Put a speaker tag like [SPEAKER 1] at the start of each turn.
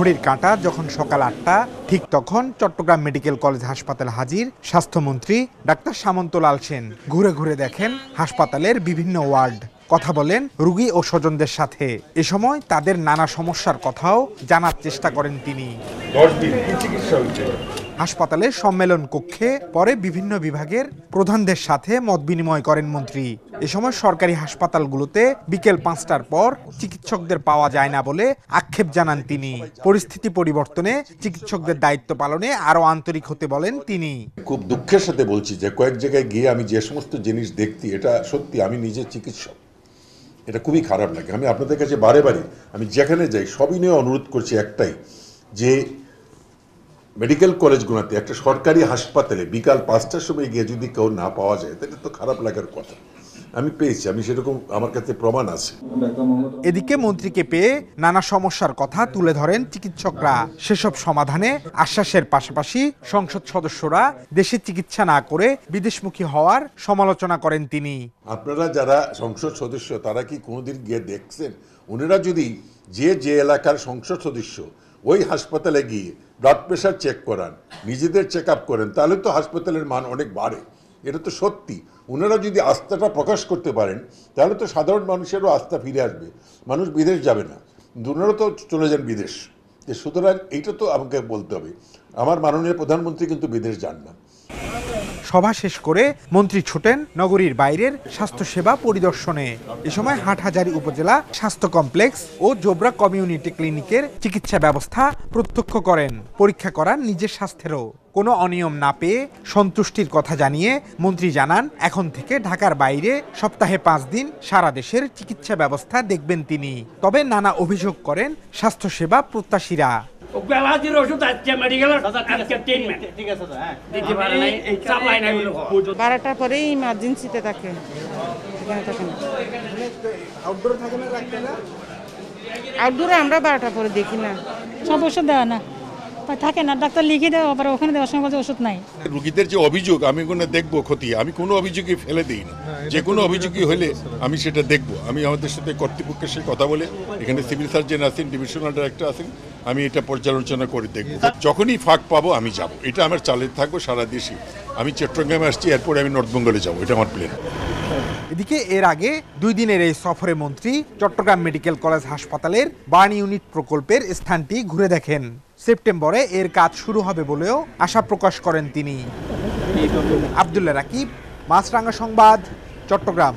[SPEAKER 1] ঘড়ির কাঁটা যখন সকাল ৮টা, ঠিক তখন চট্টগ্রাম মেডিকেল কলেজ হাসপাতালে হাজির স্বাস্থ্যমন্ত্রী ডাক্তার সামন্ত লাল সেন। ঘুরে ঘুরে দেখেন হাসপাতালের বিভিন্ন ওয়ার্ড, কথা বলেন রোগী ও স্বজনদের সাথে। এ সময় তাদের নানা সমস্যার কথাও জানার চেষ্টা করেন তিনি। হাসপাতালের সম্মেলন কক্ষে পরে বিভিন্ন বিভাগের প্রধানদের সাথে মত বিনিময় করেন মন্ত্রী। এ সময় সরকারি হাসপাতালগুলোতে বিকেল ৫টার পর চিকিৎসকদের পাওয়া যায় না বলে আক্ষেপ জানান তিনি। পরিস্থিতি পরিবর্তনে চিকিৎসকদের দায়িত্ব পালনে আরও আন্তরিক হতে বলেন তিনি।
[SPEAKER 2] খুব দুঃখের সাথে বলছি যে কয়েক জায়গায় গিয়ে আমি যে সমস্ত জিনিস দেখছি, এটা সত্যি আমি নিজে চিকিৎসক, এটা খুবই খারাপ লাগে। আমি আপনাদের কাছে বারে বারে আমি যেখানে যাই সবই নিয়ে অনুরোধ করছি একটাই, যে মেডিকেল কলেজগুলোতে একটা সরকারি হাসপাতালে বিকাল ৫টার সময় গিয়ে যদি কেউ না পাওয়া যায় তাহলে তো খারাপ লাগার কথা। আমি পেয়েছি, আমি সেরকম আমার কাছে প্রমাণ আছে।
[SPEAKER 1] এদিকে মন্ত্রীকে পেয়ে নানা সমস্যার কথা তুলে ধরেন চিকিৎসকরা। সেসব সমাধানে আশ্বাসের পাশাপাশি সংসদ সদস্যরা দেশে চিকিৎসা না করে বিদেশমুখী হওয়ার সমালোচনা করেন তিনি।
[SPEAKER 2] আপনারা যারা সংসদ সদস্য তারা কি কোনোদিন গিয়ে দেখছেন? ওনারা যদি যে এলাকার সংসদ সদস্য ওই হাসপাতালে গিয়ে ব্লাড প্রেশার চেক করান, নিজেদের চেক আপ করেন, তাহলে তো হাসপাতালের মান অনেক বাড়ে। এটা তো সত্যি। ওনারা যদি আস্থাটা প্রকাশ করতে পারেন তাহলে তো সাধারণ মানুষেরও আস্থা ফিরে আসবে, মানুষ বিদেশ যাবে না। ওনারা তো চলে যান বিদেশ। সুতরাং এইটা তো আমাকে বলতে হবে, আমার মাননীয় প্রধানমন্ত্রী কিন্তু বিদেশ যান না।
[SPEAKER 1] সভা শেষ করে মন্ত্রী ছুটেন নগরীর বাইরের স্বাস্থ্যসেবা পরিদর্শনে। এ সময় হাটহাজারী উপজেলা স্বাস্থ্য কমপ্লেক্স ও জোবরা কমিউনিটি ক্লিনিকের চিকিৎসা ব্যবস্থা প্রত্যক্ষ করেন। পরীক্ষা করান নিজের স্বাস্থ্যেরও। কোনো অনিয়ম না পেয়ে সন্তুষ্টির কথা জানিয়ে মন্ত্রী জানান, এখন থেকে ঢাকার বাইরে সপ্তাহে ৫ দিন সারা দেশের চিকিৎসা ব্যবস্থা দেখবেন তিনি। তবে নানা অভিযোগ করেন স্বাস্থ্যসেবা প্রত্যাশীরা।
[SPEAKER 3] 12টার পরেই ইমার্জেন্সিতে থাকে। আউটডোরে আমরা 12টার পরে দেখি না।
[SPEAKER 4] সব ওষুধ দেওয়া না থাকে না, ডাক্তার লিখে দেওয়া, আবার ওখানে দেওয়ার সময় ওষুধ নাই।
[SPEAKER 5] রোগীদের যে অভিযোগ আমি কোনো দেখবো ক্ষতি, আমি কোনো অভিযোগই ফেলে দিই না। যে কোনো অভিযোগই হলে আমি সেটা দেখবো। আমি আমাদের সাথে কর্তৃপক্ষের সাথে কথা বলে, এখানে সিভিল সার্জন আছেন, ডিভিশনাল ডাইরেক্টর আছেন, আমি এটা পর্যালোচনা করে দেখবো। যখনই ফাঁক পাবো আমি যাব, এটা আমার চালে থাকবো সারা দেশে। আমি চট্টগ্রামে আসছি, এরপরে আমি নর্থ বেঙ্গলে যাবো, এটা আমার প্ল্যান।
[SPEAKER 1] এদিকে এর আগে 2 দিনের এই সফরে মন্ত্রী চট্টগ্রাম মেডিকেল কলেজ হাসপাতালের বার্ন ইউনিট প্রকল্পের স্থানটি ঘুরে দেখেন। সেপ্টেম্বরে এর কাজ শুরু হবে বলেও আশা প্রকাশ করেন তিনি। আব্দুল্লাহ রাকিব, মাছরাঙ্গা সংবাদ, চট্টগ্রাম।